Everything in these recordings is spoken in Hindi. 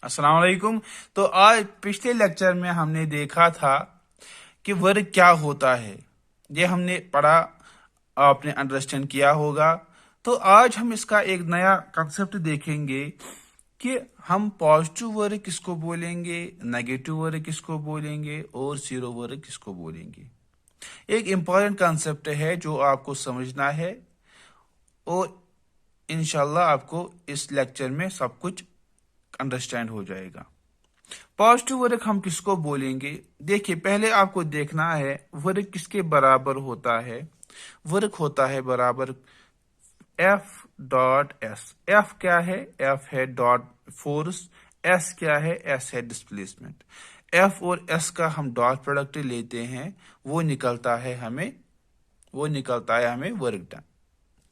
अस्सलाम वालेकुम। तो आज पिछले लेक्चर में हमने देखा था कि वर्ग क्या होता है। ये हमने पढ़ा, आपने अंडरस्टैंड किया होगा। तो आज हम इसका एक नया कंसेप्ट देखेंगे कि हम पॉजिटिव वर्ग किसको बोलेंगे, नेगेटिव वर्ग किसको बोलेंगे और जीरो वर्ग किसको बोलेंगे। एक इम्पॉर्टेंट कंसेप्ट है जो आपको समझना है और इंशाल्लाह आपको इस लेक्चर में सब कुछ अंडरस्टैंड हो जाएगा। पॉजिटिव वर्ग हम किसको बोलेंगे। देखिए, पहले आपको देखना है वर्ग किसके बराबर होता है। वर्ग होता है बराबर एफ डॉट एस। एफ क्या है? एफ है डॉट फोर्स। एस क्या है? एस है डिस्प्लेसमेंट। एफ और एस का हम डॉट प्रोडक्ट लेते हैं, वो निकलता है हमें वर्क डन।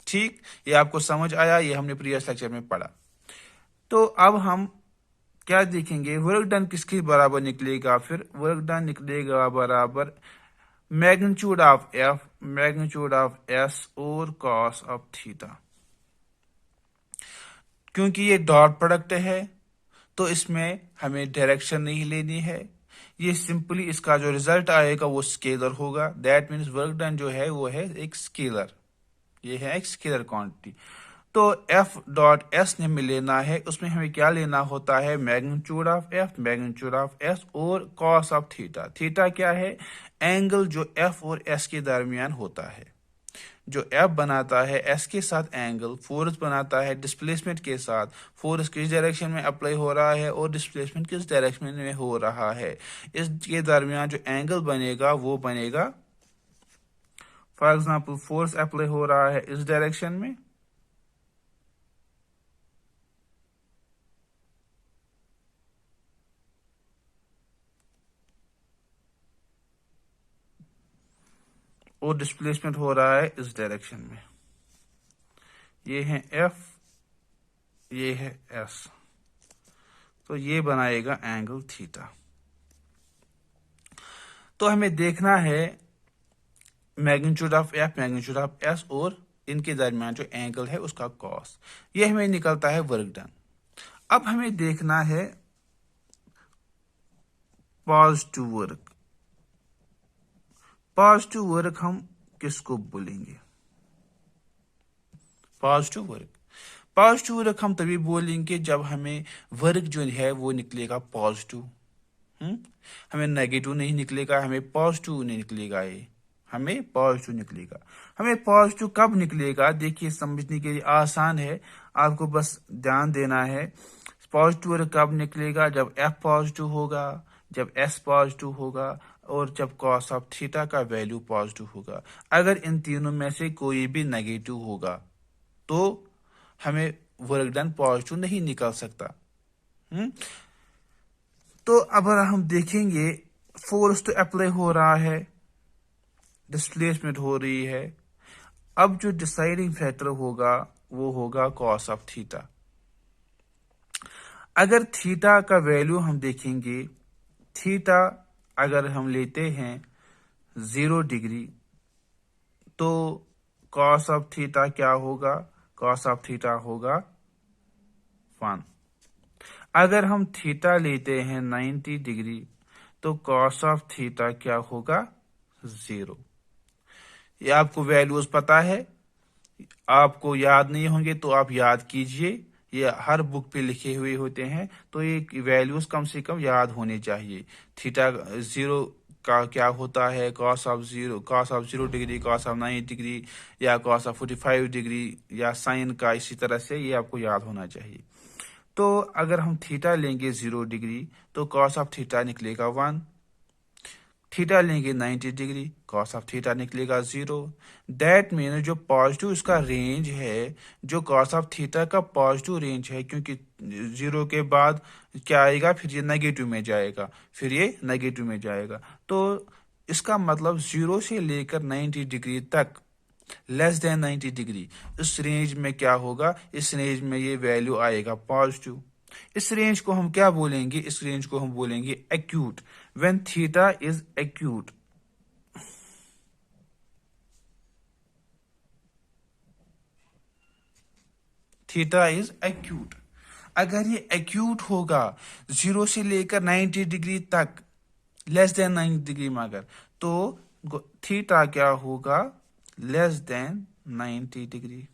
ठीक, ये आपको समझ आया, ये हमने प्रीवियस लेक्चर में पढ़ा। तो अब हम क्या देखेंगे, वर्क डन किसके बराबर निकलेगा। फिर वर्क डन निकलेगा बराबर मैग्नीट्यूड ऑफ एस और कॉस ऑफ थीटा। क्योंकि ये डॉट प्रोडक्ट है तो इसमें हमें डायरेक्शन नहीं लेनी है। ये सिंपली इसका जो रिजल्ट आएगा वो स्केलर होगा। दैट मीन्स वर्क डन जो है वो है एक स्केलर, ये है एक स्केलर क्वांटिटी। तो एफ डॉट एस ने हमें लेना है, उसमें हमें क्या लेना होता है, magnitude of F, magnitude of S और कॉस ऑफ थीटा। थीटा क्या है? एंगल जो एफ और एस के दरमियान होता है। जो एफ बनाता है एस के साथ एंगल, फोर्स बनाता है डिस्प्लेसमेंट के साथ। फोर्स किस डायरेक्शन में अप्लाई हो रहा है और डिस्प्लेसमेंट किस डायरेक्शन में हो रहा है, इसके दरमियान जो एंगल बनेगा वो बनेगा। फॉर एग्जाम्पल, फोर्स अप्लाई हो रहा है इस डायरेक्शन में, और डिस्प्लेसमेंट हो रहा है इस डायरेक्शन में। ये है एफ, ये है एस, तो ये बनाएगा एंगल थीटा। तो हमें देखना है magnitude of F, magnitude of S और इनके दरमियान जो एंगल है उसका कॉस, ये हमें निकलता है वर्क डन। अब हमें देखना है पॉजिटिव वर्क। पॉजिटिव वर्क हम किसको बोलेंगे? पॉजिटिव वर्क, पॉजिटिव वर्क हम तभी बोलेंगे जब हमें वर्क जो है वो निकलेगा पॉजिटिव। हमें नेगेटिव नहीं निकलेगा, हमें पॉजिटिव नहीं निकलेगा। ये हमें पॉजिटिव निकलेगा। हमें पॉजिटिव कब निकलेगा? देखिए, समझने के लिए आसान है, आपको बस ध्यान देना है। पॉजिटिव वर्क कब निकलेगा? जब एफ पॉजिटिव होगा, जब एस पॉजिटिव होगा और जब कॉस ऑफ थीटा का वैल्यू पॉजिटिव होगा। अगर इन तीनों में से कोई भी नेगेटिव होगा तो हमें वर्क डन पॉजिटिव नहीं निकल सकता। हम्म तो अब हम देखेंगे, फोर्स तो अप्लाई हो रहा है, डिस्प्लेसमेंट हो रही है। अब जो डिसाइडिंग फैक्टर होगा वो होगा कॉस ऑफ थीटा। अगर थीटा का वैल्यू हम देखेंगे, थीटा अगर हम लेते हैं 0 डिग्री, तो कॉस ऑफ थीटा क्या होगा? कॉस ऑफ थीटा होगा 1। अगर हम थीटा लेते हैं 90 डिग्री, तो कॉस ऑफ थीटा क्या होगा? 0। ये आपको वैल्यूज पता है, आपको याद नहीं होंगे तो आप याद कीजिए, ये हर बुक पे लिखे हुए होते हैं, तो ये वैल्यूज कम से कम याद होने चाहिए। थीटा 0 का क्या होता है, cos of 0 degree, cos of 90 degree, या cos ऑफ 45 डिग्री, या साइन का इसी तरह से, ये आपको याद होना चाहिए। तो अगर हम थीटा लेंगे 0 डिग्री, तो कॉस ऑफ थीटा निकलेगा 1। थीटा लेंगे 90 डिग्री, कॉस ऑफ थीटा निकलेगा 0। दैट मीन जो पॉजिटिव इसका रेंज है, जो कॉस ऑफ थीटा का पॉजिटिव रेंज है, क्योंकि 0 के बाद क्या आएगा, फिर ये नेगेटिव में जाएगा, फिर ये नेगेटिव में जाएगा। तो इसका मतलब 0 से लेकर 90 डिग्री तक, लेस देन 90 डिग्री, इस रेंज में क्या होगा, इस रेंज में ये वैल्यू आएगा पॉजिटिव। इस रेंज को हम क्या बोलेंगे? इस रेंज को हम बोलेंगे acute. When theta is acute, theta is acute. अगर ये एक्यूट होगा 0 से लेकर 90 डिग्री तक, लेस देन 90 डिग्री में अगर, तो थीटा क्या होगा, लेस देन 90 डिग्री।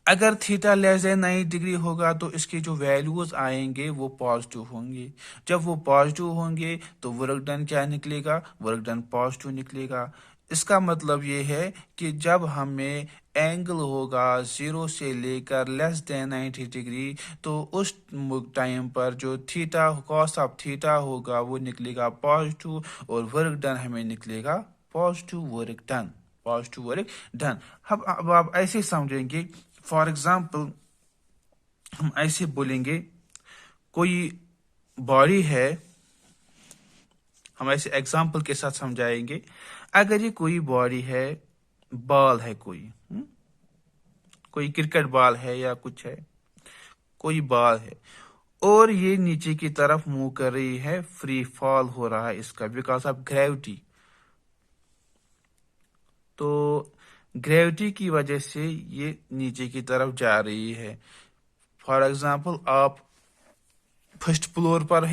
अगर थीटा लेस देन 90 डिग्री होगा तो इसके जो वैल्यूज आएंगे वो पॉजिटिव होंगे। जब वो पॉजिटिव होंगे तो वर्क डन क्या निकलेगा, वर्क डन पॉजिटिव निकलेगा। इसका मतलब ये है कि जब हमें एंगल होगा 0 से लेकर लेस देन 90 डिग्री, तो उस टाइम पर जो थीटा कॉस ऑफ थीटा होगा वो निकलेगा पॉजिटिव, और वर्क डन हमें निकलेगा positive work done, positive work done. अब आप ऐसे समझेंगे, फॉर एग्जाम्पल हम ऐसे बोलेंगे, कोई बॉडी है, हम ऐसे एग्जाम्पल के साथ समझाएंगे। अगर ये कोई बॉडी है, बॉल है कोई, कोई क्रिकेट बॉल है या कुछ है, कोई बॉल है, और ये नीचे की तरफ मूव कर रही है, फ्री फॉल हो रहा है इसका बिकॉज ऑफ ग्रेविटी। तो ग्रेविटी की वजह से ये नीचे की तरफ जा रही है। फॉर एग्जाम्पल आप फर्स्ट फ्लोर पर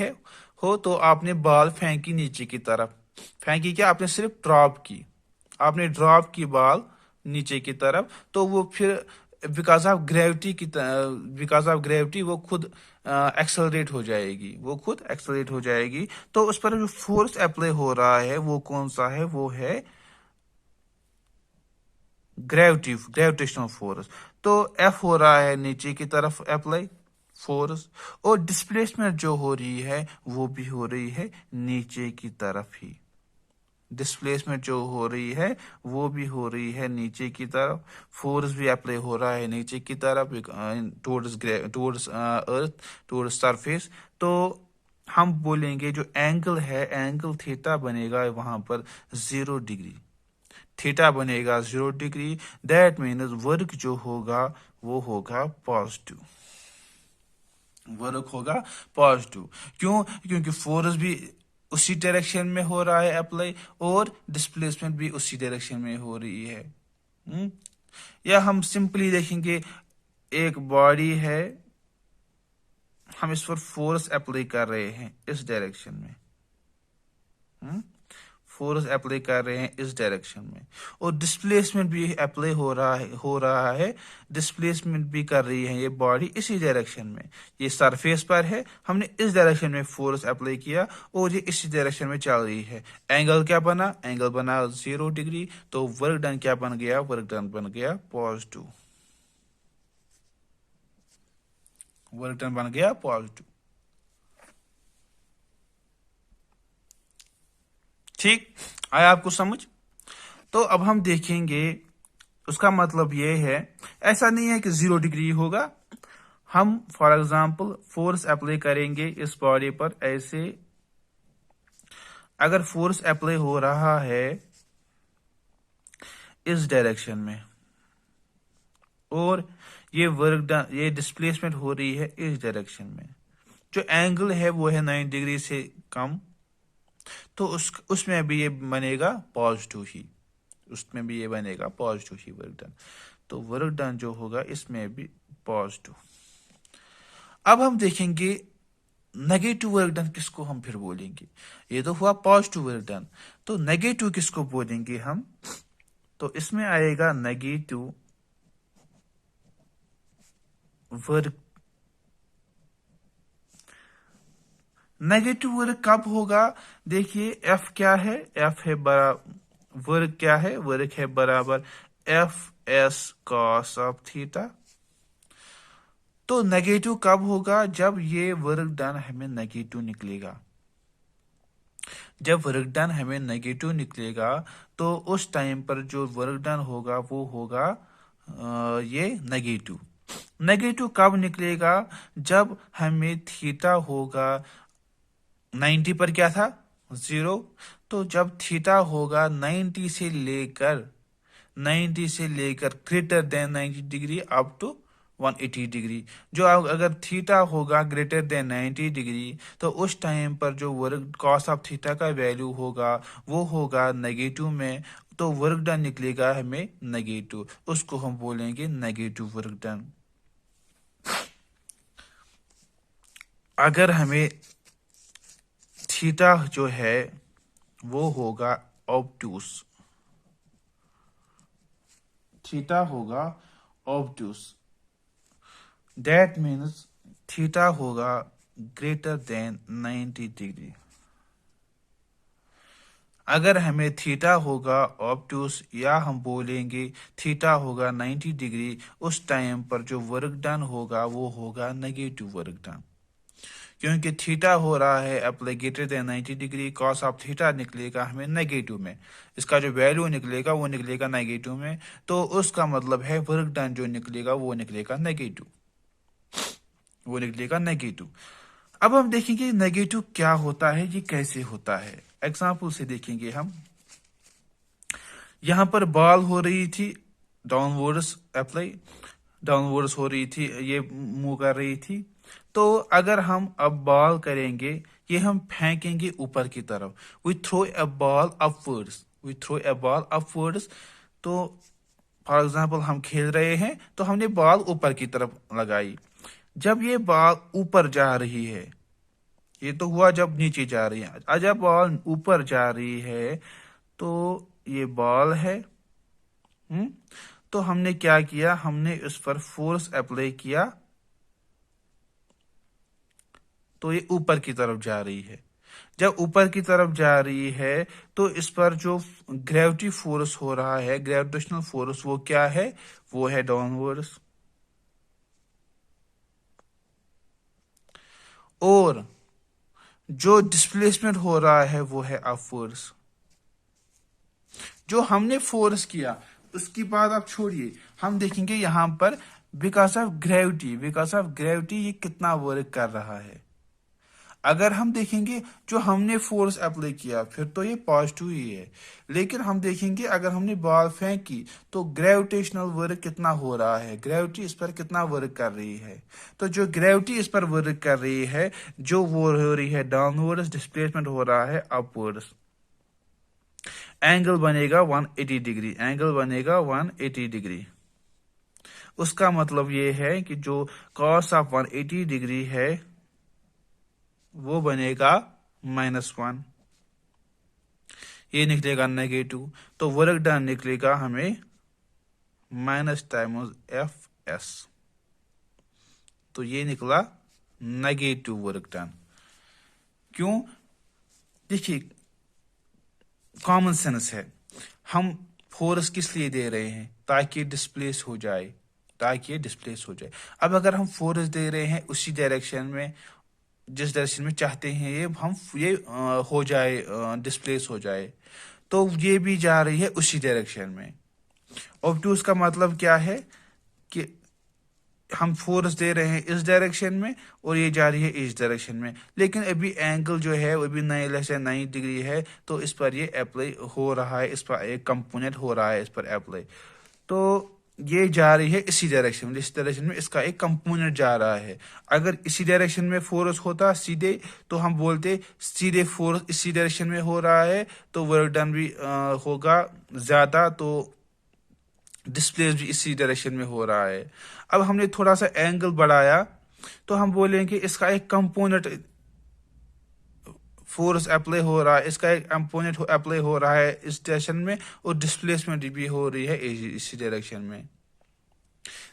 हो तो आपने बॉल फेंकी नीचे की तरफ, फेंकी क्या, आपने सिर्फ ड्रॉप की, आपने ड्रॉप की बॉल नीचे की तरफ, तो वो फिर बिकॉज ऑफ ग्रेविटी वो खुद एक्सेलरेट हो जाएगी, वो खुद एक्सेलरेट हो जाएगी। तो उस पर जो फोर्स अप्लाई हो रहा है वो कौन सा है, वो है ग्रेविटेशनल फोर्स। तो एफ हो रहा है नीचे की तरफ अप्लाई फोर्स, और डिस्प्लेसमेंट जो हो रही है वो भी हो रही है नीचे की तरफ ही। डिस्प्लेसमेंट जो हो रही है वो भी हो रही है नीचे की तरफ, फोर्स भी अप्लाई हो रहा है नीचे की तरफ टूवर्ड्स अर्थ, टूवर्ड्स सरफेस। तो हम बोलेंगे जो एंगल है, एंगल थीटा बनेगा वहां पर 0 डिग्री, थीटा बनेगा 0 डिग्री। दैट मीन्स वर्क जो होगा वो होगा पॉजिटिव, वर्क होगा पॉजिटिव। क्यों, क्योंकि फोर्स भी उसी डायरेक्शन में हो रहा है अप्लाई, और डिस्प्लेसमेंट भी उसी डायरेक्शन में हो रही है। या हम सिंपली देखेंगे, एक बॉडी है, हम इस पर फोर्स अप्लाई कर रहे हैं इस डायरेक्शन में, फोर्स अप्लाई कर रहे हैं इस डायरेक्शन में, और डिस्प्लेसमेंट भी अप्लाई हो रहा है, डिस्प्लेसमेंट भी कर रही है ये बॉडी इसी डायरेक्शन में। ये सरफेस पर है, हमने इस डायरेक्शन में फोर्स अप्लाई किया और ये इसी डायरेक्शन में चल रही है। एंगल क्या बना, एंगल बना 0 डिग्री। तो वर्क डन क्या बन गया, वर्क डन बन गया पॉजिटिव, वर्क डन बन गया पॉजिटिव। ठीक, आया आपको समझ। तो अब हम देखेंगे, उसका मतलब ये है, ऐसा नहीं है कि 0 डिग्री होगा। हम फॉर एग्जांपल फोर्स अप्लाई करेंगे इस बॉडी पर ऐसे, अगर फोर्स अप्लाई हो रहा है इस डायरेक्शन में, और ये वर्क डन, ये डिस्प्लेसमेंट हो रही है इस डायरेक्शन में, जो एंगल है वो है 9 डिग्री से कम, तो उसमें भी ये बनेगा पॉजिटिव ही, उसमें भी ये बनेगा पॉजिटिव ही वर्क डन। तो वर्क डन जो होगा इसमें भी पॉजिटिव। अब हम देखेंगे नेगेटिव वर्क डन किसको हम फिर बोलेंगे। ये तो हुआ पॉजिटिव वर्क डन, तो नेगेटिव किसको बोलेंगे हम। तो इसमें आएगा नेगेटिव वर्क। नेगेटिव वर्क कब होगा, देखिए एफ क्या है, एफ है वर्क क्या है, वर्क है बराबर F S cos of theta. तो नेगेटिव कब होगा, जब ये वर्क डन हमें नेगेटिव निकलेगा। जब वर्क डन हमें नेगेटिव निकलेगा तो उस टाइम पर जो वर्क डन होगा वो होगा ये नेगेटिव। नेगेटिव कब निकलेगा, जब हमें थीटा होगा 90 पर क्या था 0, तो जब थीटा होगा 90 से लेकर greater than 90 degree up to 180 degree. जो अगर थीटा होगा ग्रेटर देन 90 डिग्री, तो उस टाइम पर जो वर्क कॉस ऑफ थीटा का वैल्यू होगा वो होगा नेगेटिव में, तो वर्क डन निकलेगा हमें नेगेटिव, उसको हम बोलेंगे नेगेटिव वर्क डन। अगर हमें थीटा जो है वो होगा ऑब्टूस, थीटा होगा ऑब्टूस, दैट मीन्स थीटा होगा ग्रेटर देन 90 डिग्री। अगर हमें थीटा होगा ऑब्टूस या हम बोलेंगे थीटा होगा 90 डिग्री, उस टाइम पर जो वर्क डन होगा वो होगा नेगेटिव वर्क डन, क्योंकि थीटा हो रहा है apply greater than 90 degree, cos of theta निकलेगा हमें नेगेटिव में, इसका जो वैल्यू निकलेगा वो निकलेगा नेगेटिव में, तो उसका मतलब है वर्क डन जो निकलेगा वो निकलेगा नेगेटिव, वो निकलेगा नेगेटिव। अब हम देखेंगे नेगेटिव क्या होता है, ये कैसे होता है। एग्जाम्पल से देखेंगे हम। यहां पर बॉल हो रही थी डाउनवर्ड्स अप्लाई, डाउनवर्ड्स हो रही थी, ये मूव कर रही थी। तो अगर हम अब बॉल करेंगे, ये हम फेंकेंगे ऊपर की तरफ, we throw a ball upwards, we throw a ball upwards. तो फॉर एग्जाम्पल हम खेल रहे हैं तो हमने बॉल ऊपर की तरफ लगाई, जब ये बॉल ऊपर जा रही है, ये तो हुआ जब नीचे जा रही है, जब बॉल ऊपर जा रही है तो ये बॉल है, हम्म, तो हमने क्या किया, हमने इस पर फोर्स अप्लाई किया, तो ये ऊपर की तरफ जा रही है। जब ऊपर की तरफ जा रही है तो इस पर जो ग्रेविटी फोर्स हो रहा है, ग्रेविटेशनल फोर्स, वो क्या है, वो है डाउनवर्ड्स। और जो डिस्प्लेसमेंट हो रहा है वो है अपवर्ड्स। जो हमने फोर्स किया उसकी बात आप छोड़िए, हम देखेंगे यहां पर because of gravity, because of gravity ये कितना वर्क कर रहा है। अगर हम देखेंगे जो हमने फोर्स अप्लाई किया फिर तो ये पॉजिटिव ही है, लेकिन हम देखेंगे अगर हमने बॉल फेंकी तो ग्रेविटेशनल वर्क कितना हो रहा है, ग्रेविटी इस पर कितना वर्क कर रही है। तो जो ग्रेविटी इस पर वर्क कर रही है, जो वो हो रही है डाउनवर्ड्स, डिस्प्लेसमेंट हो रहा है अपवर्ड्स। एंगल बनेगा 180 डिग्री, एंगल बनेगा 180 डिग्री। उसका मतलब ये है कि जो कॉस ऑफ 180 डिग्री है वो बनेगा -1, ये निकलेगा नेगेटिव, तो वर्क डन निकलेगा हमें माइनस टाइम्स एफ एस, तो ये निकला नेगेटिव वर्क डन। क्यों, देखिए कॉमन सेंस है, हम फोर्स किस लिए दे रहे हैं, ताकि डिस्प्लेस हो जाए, ताकि ये डिस्प्लेस हो जाए। अब अगर हम फोर्स दे रहे हैं उसी डायरेक्शन में जिस डायरेक्शन में चाहते हैं ये हम ये हो जाए, डिस्प्लेस हो जाए, तो ये भी जा रही है उसी डायरेक्शन में। ऑब्टूस का मतलब क्या है कि हम फोर्स दे रहे हैं इस डायरेक्शन में और ये जा रही है इस डायरेक्शन में, लेकिन अभी एंगल जो है वो भी 9 डिग्री है, तो इस पर ये अप्लाई हो रहा है, इस पर एक कंपोनेंट हो रहा है इस पर अप्लाई, तो ये जा रही है इसी डायरेक्शन में, इस डायरेक्शन में इसका एक कंपोनेंट जा रहा है। अगर इसी डायरेक्शन में फोर्स होता सीधे तो हम बोलते सीधे फोर्स इसी डायरेक्शन में हो रहा है तो वर्क डन भी होगा ज्यादा, तो डिस्प्लेस भी इसी डायरेक्शन में हो रहा है। अब हमने थोड़ा सा एंगल बढ़ाया तो हम बोलेंगे इसका एक कंपोनेंट फोर्स अप्लाई हो रहा है, इसका एक कंपोनेंट अप्लाई हो रहा है इस डायरेक्शन में और डिस्प्लेसमेंट भी हो रही है इसी डायरेक्शन में।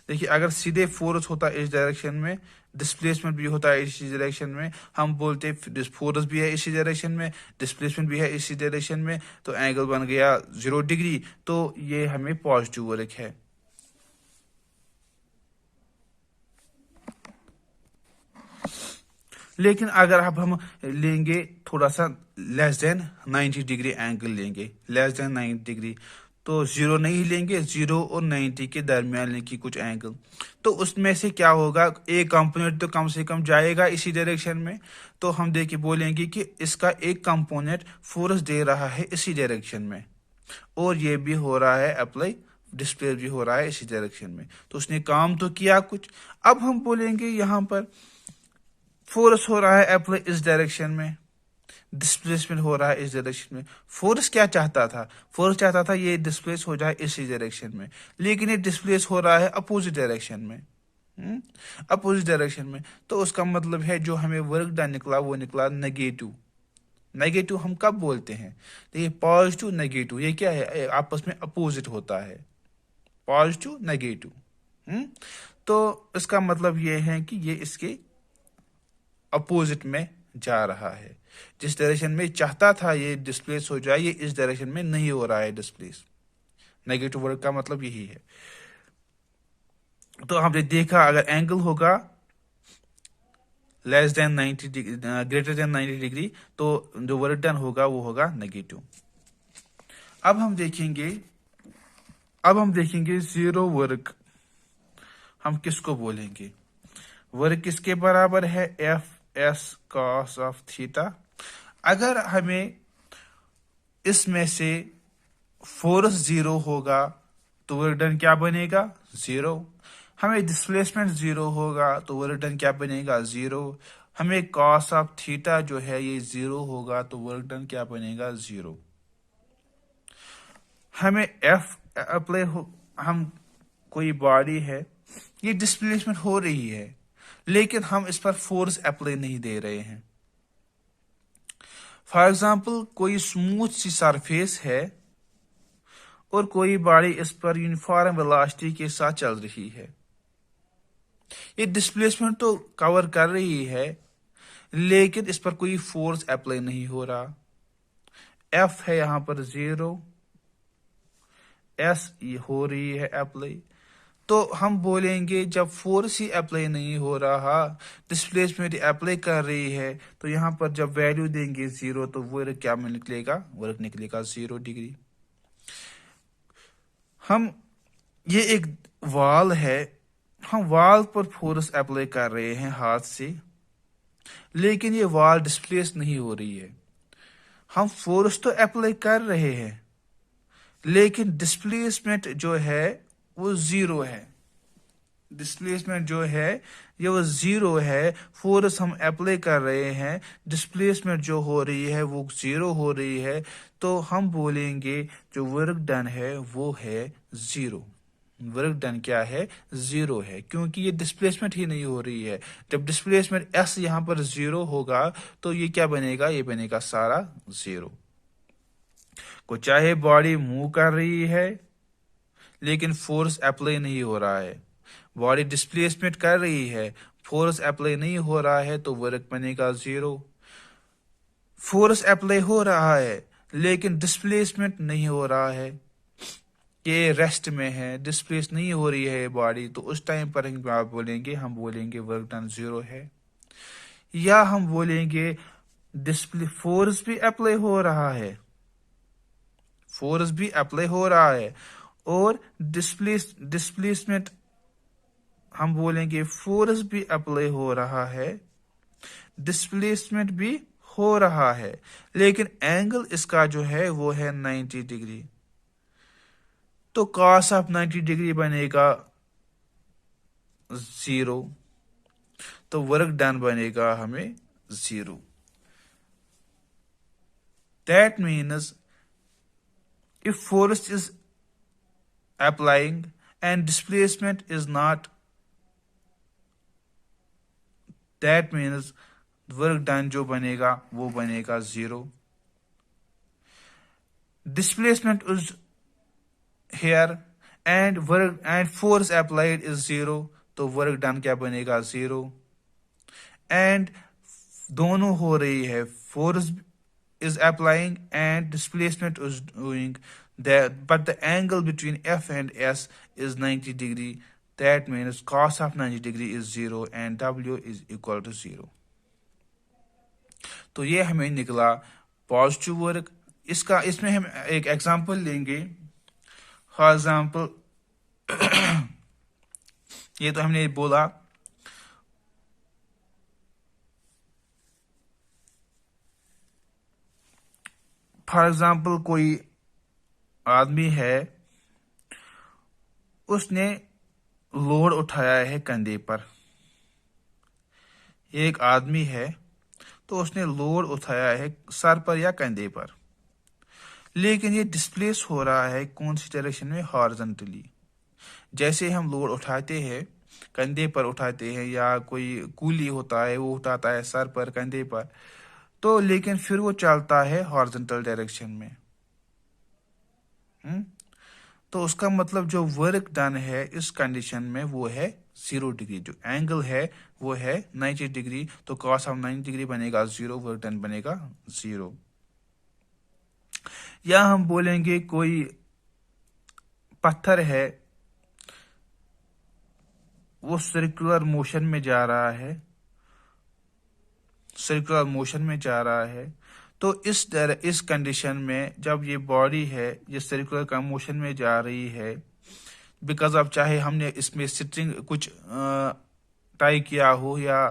देखिए अगर सीधे फोर्स होता है इस डायरेक्शन में, डिस्प्लेसमेंट भी होता है इसी डायरेक्शन में, हम बोलते फोर्स भी है इसी डायरेक्शन में, डिस्प्लेसमेंट भी है इसी डायरेक्शन में, तो एंगल बन गया 0 डिग्री, तो ये हमें पॉजिटिव वर्क है। लेकिन अगर अब हम लेंगे थोड़ा सा लेस देन 90 डिग्री एंगल लेंगे, लेस देन 90 डिग्री, तो 0 नहीं लेंगे, 0 और 90 के दरमियान की कुछ एंगल, तो उसमें से क्या होगा, एक कंपोनेंट तो कम से कम जाएगा इसी डायरेक्शन में, तो हम देखिए बोलेंगे कि इसका एक कंपोनेंट फोर्स दे रहा है इसी डायरेक्शन में और ये भी हो रहा है अप्लाई, डिस्प्ले भी हो रहा है इसी डायरेक्शन में, तो उसने काम तो किया कुछ। अब हम बोलेंगे यहाँ पर फोर्स हो रहा है अप्लाई इस डायरेक्शन में, डिस्प्लेसमेंट हो रहा है इस डायरेक्शन में। फोर्स क्या चाहता था, फोर्स चाहता था ये डिस्प्लेस हो जाए इसी डायरेक्शन में, लेकिन ये डिस्प्लेस हो रहा है अपोजिट डायरेक्शन में। अपोजिट डायरेक्शन में। तो उसका मतलब है जो हमें वर्क डन निकला वो निकला नेगेटिव। नेगेटिव हम कब बोलते हैं? देखिए पॉजिटिव नेगेटिव ये क्या है, आपस में अपोजिट होता है, पॉजिटिव नेगेटिव। तो इसका मतलब ये है कि ये इसके अपोजिट में जा रहा है। जिस डायरेक्शन में चाहता था ये डिस्प्लेस हो जाए, ये इस डायरेक्शन में नहीं हो रहा है डिस्प्लेस। नेगेटिव वर्ड का मतलब यही है। तो हमने देखा अगर एंगल होगा less than 90 degree, greater than 90 degree, तो जो वर्क डन होगा वो होगा नेगेटिव। अब हम देखेंगे जीरो वर्क हम किसको बोलेंगे। वर्क किसके बराबर है? F S cos of theta. अगर हमें इसमें से फोर्स जीरो होगा तो वर्क डन क्या बनेगा? जीरो। हमें डिस्प्लेसमेंट जीरो होगा तो वर्क डन क्या बनेगा? जीरो। हमें कॉस ऑफ थीटा जो है ये जीरो होगा तो वर्क डन क्या बनेगा? जीरो। हमें एफ अप्लाई हो, हम कोई बॉडी है, ये डिस्प्लेसमेंट हो रही है लेकिन हम इस पर फोर्स अप्लाई नहीं दे रहे हैं। फॉर एग्जाम्पल कोई स्मूथ सी सरफेस है और कोई बॉडी इस पर यूनिफॉर्म वेलोसिटी के साथ चल रही है। ये डिस्प्लेसमेंट तो कवर कर रही है लेकिन इस पर कोई फोर्स अप्लाई नहीं हो रहा। एफ है यहां पर जीरो, एस हो रही है अप्लाई। तो हम बोलेंगे जब फोर्स ही अप्लाई नहीं हो रहा, डिस्प्लेसमेंट अप्लाई कर रही है, तो यहाँ पर जब वैल्यू देंगे जीरो तो वर्क क्या में निकलेगा? वर्क निकलेगा 0 डिग्री। हम ये एक वॉल है, हम वॉल पर फोर्स अप्लाई कर रहे हैं हाथ से लेकिन ये वॉल डिस्प्लेस नहीं हो रही है। हम फोर्स तो अप्लाई कर रहे हैं लेकिन डिस्प्लेसमेंट जो है वो जीरो है। डिस्प्लेसमेंट जो है ये वो जीरो है। फोर्स हम अप्लाई कर रहे हैं, डिस्प्लेसमेंट जो हो रही है वो जीरो हो रही है। तो हम बोलेंगे जो वर्क डन है वो है जीरो। वर्क डन क्या है? जीरो है, क्योंकि ये डिस्प्लेसमेंट ही नहीं हो रही है। जब डिस्प्लेसमेंट एस यहाँ पर जीरो होगा तो ये क्या बनेगा? ये बनेगा सारा जीरो। को चाहे बॉडी मूव कर रही है लेकिन फोर्स अप्लाई नहीं हो रहा है, बॉडी डिस्प्लेसमेंट कर रही है, फोर्स अप्लाई नहीं हो रहा है, तो वर्क बनेगा जीरो। फोर्स अप्लाई हो रहा है लेकिन डिस्प्लेसमेंट नहीं हो रहा है, ये रेस्ट में है, डिस्प्लेस नहीं हो रही है बॉडी, तो उस टाइम पर हम बोलेंगे वर्क डन जीरो है। या हम बोलेंगे डिस्प्ले फोर्स भी अप्लाई हो रहा है, फोर्स भी अप्लाई हो रहा है और डिस्प्लेसमेंट हम बोलेंगे फोर्स भी अप्लाई हो रहा है, डिस्प्लेसमेंट भी हो रहा है, लेकिन एंगल इसका जो है वो है 90 डिग्री। तो कॉस ऑफ 90 डिग्री बनेगा जीरो, तो वर्क डन बनेगा हमें zero. That means if force is applying and displacement is not, that means work done जो बनेगा वो बनेगा zero. Displacement is here and force applied is zero, तो work done क्या बनेगा? जीरो। and दोनों हो रही है, force is applying and displacement is doing that, but the angle between F and S is 90 degree. That means cos of 90 degree is zero and W is equal to zero. तो ये हमें निकला पॉजिटिव वर्क। इसमें हम एक एग्जांपल लेंगे। फॉर एग्जांपल ये तो हमने बोला फॉर एग्जाम्पल कोई आदमी है, उसने लोड उठाया है कंधे पर। एक आदमी है तो उसने लोड उठाया है सर पर या कंधे पर, लेकिन ये डिस्प्लेस हो रहा है कौन सी डायरेक्शन में? हॉरिजॉन्टली। जैसे हम लोड उठाते हैं कंधे पर उठाते हैं, या कोई कूली होता है वो उठाता है सर पर, कंधे पर, तो लेकिन फिर वो चलता है हॉरिजॉन्टल डायरेक्शन में। हम्म तो उसका मतलब जो वर्क डन है इस कंडीशन में वो है 0 डिग्री। जो एंगल है वो है 90 डिग्री, तो कॉस ऑफ 90 डिग्री बनेगा 0, वर्क डन बनेगा 0। या हम बोलेंगे कोई पत्थर है, वो सर्कुलर मोशन में जा रहा है, सर्कुलर मोशन में जा रहा है। तो इस कंडीशन में जब ये बॉडी है ये सर्कुलर का मोशन में जा रही है, बिकॉज अब चाहे हमने इसमें स्ट्रिंग कुछ टाई किया हो, या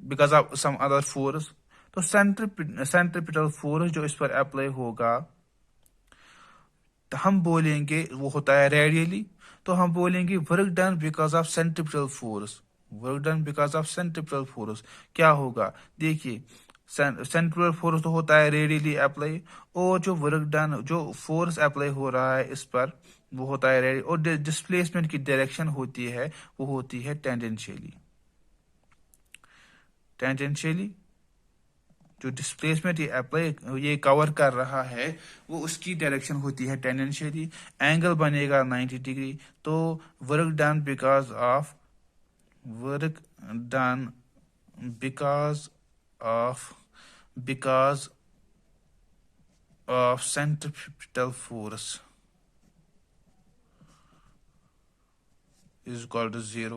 because of some other force, तो सेंट्रीपिटल फोर्स जो इस पर अप्लाई होगा, तो हम बोलेंगे वो होता है रेडियली, तो हम बोलेंगे work done because of centripetal force. Work done because of centripetal force क्या होगा, देखिए सेंट्रीपिटल फोर्स तो होता है रेडियली अप्लाई, और जो वर्क डन जो फोर्स अप्लाई हो रहा है इस पर वो होता है रेडियल, और डिस्प्लेसमेंट की डायरेक्शन होती है वो होती है टेंजेंशियली। टेंजेंशियली जो डिस्प्लेसमेंट ये अप्लाई ये कवर कर रहा है वो उसकी डायरेक्शन होती है टेंजेंशियली। एंगल बनेगा 90 डिग्री। तो work done because of work done because of because of centripetal force is equal to 0।